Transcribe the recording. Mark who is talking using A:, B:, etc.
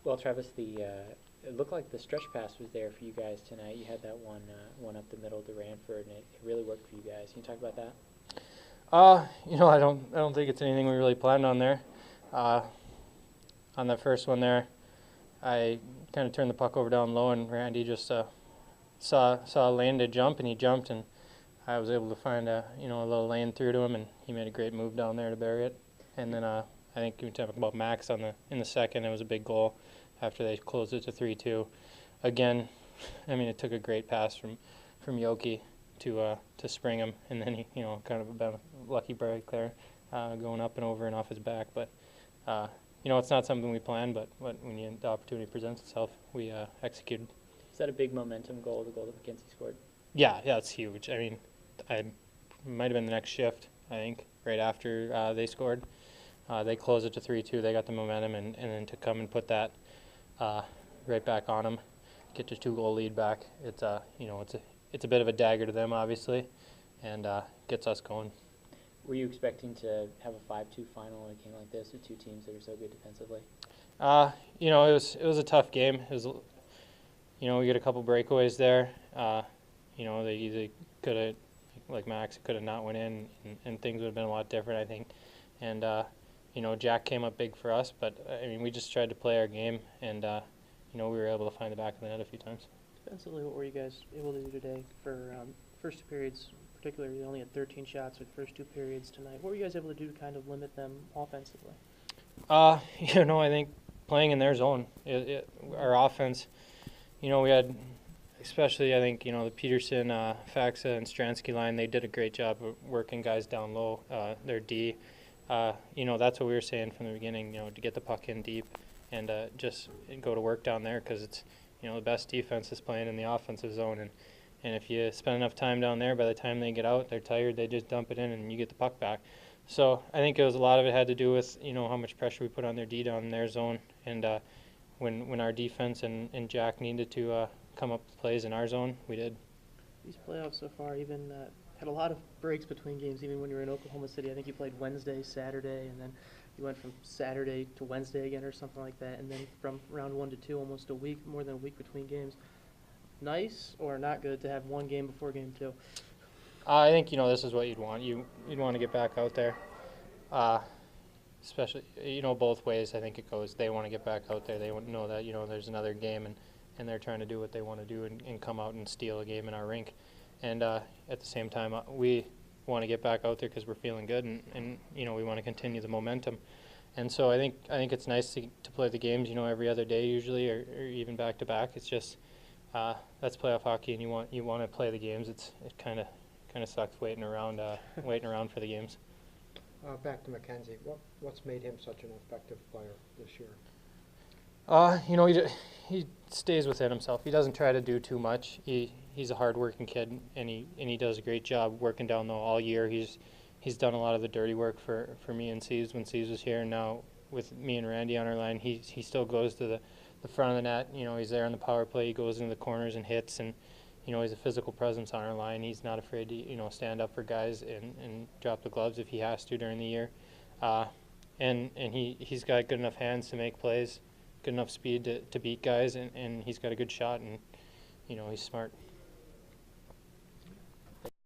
A: Well, Travis, it looked like the stretch pass was there for you guys tonight. You had that one up the middle to Ranford, and it really worked for you guys. Can you talk about that?
B: I don't think it's anything we really planned on there. Uh, on that first one there, I kind of turned the puck over down low, and Randy just saw a lane to jump, and he jumped, and I was able to find a little lane through to him, and he made a great move down there to bury it. And then I think we talked about Max in the second. It was a big goal after they closed it to 3-2. Again, I mean, it took a great pass from Yoki to spring him, and then he kind of a lucky break there, going up and over and off his back. But it's not something we planned, but when the opportunity presents itself, we executed.
A: Is that a big momentum goal, the goal that McKenzie scored?
B: Yeah, it's huge. I mean, I might have been the next shift, I think, right after they scored. They closed it to 3-2. They got the momentum, and then to come and put that right back on them, get the 2-goal lead back. It's it's a bit of a dagger to them, obviously, and gets us going.
A: Were you expecting to have a 5-2 final in a game like this with two teams that are so good defensively?
B: It was a tough game. It was, we get a couple breakaways there. They easily could have, like Max, could have not went in, and things would have been a lot different, I think. And Jack came up big for us, but I mean, we just tried to play our game, and we were able to find the back of the net a few times.
C: Defensively, what were you guys able to do today for first two periods? Particularly, you only had 13 shots with first two periods tonight. What were you guys able to do to kind of limit them offensively?
B: I think playing in their zone, our offense, we had, especially I think, the Peterson, Faxa, and Stransky line, they did a great job of working guys down low, their D. That's what we were saying from the beginning, to get the puck in deep and just go to work down there, because it's, the best defense is playing in the offensive zone. And if you spend enough time down there, by the time they get out, they're tired, they just dump it in and you get the puck back. So I think a lot of it had to do with, how much pressure we put on their D down in their zone. And when our defense and Jack needed to come up with plays in our zone, we did.
C: These playoffs so far even had a lot of breaks between games, even when you were in Oklahoma City. I think you played Wednesday, Saturday, and then you went from Saturday to Wednesday again or something like that. And then from round 1 to 2, almost a week, more than a week between games. Nice or not good to have one game before game 2?
B: I think, this is what you'd want. You'd want to get back out there. Especially, both ways I think it goes. They want to get back out there. They want to know that, there's another game, and they're trying to do what they want to do and come out and steal a game in our rink. And at the same time, we want to get back out there because we're feeling good, and we want to continue the momentum. And so I think it's nice to play the games, every other day usually, or even back to back. It's just that's playoff hockey, and you want to play the games. It kind of sucks waiting around for the games.
D: Back to McKenzie. What's made him such an effective player this year?
B: He stays within himself. He doesn't try to do too much. He's a hard-working kid, and he does a great job working down low all year. He's done a lot of the dirty work for me and C's when C's was here, and now with me and Randy on our line, he still goes to the front of the net. He's there on the power play. He goes into the corners and hits, and he's a physical presence on our line. He's not afraid to stand up for guys and drop the gloves if he has to during the year. And he's got good enough hands to make plays, good enough speed to beat guys, and he's got a good shot, and he's smart.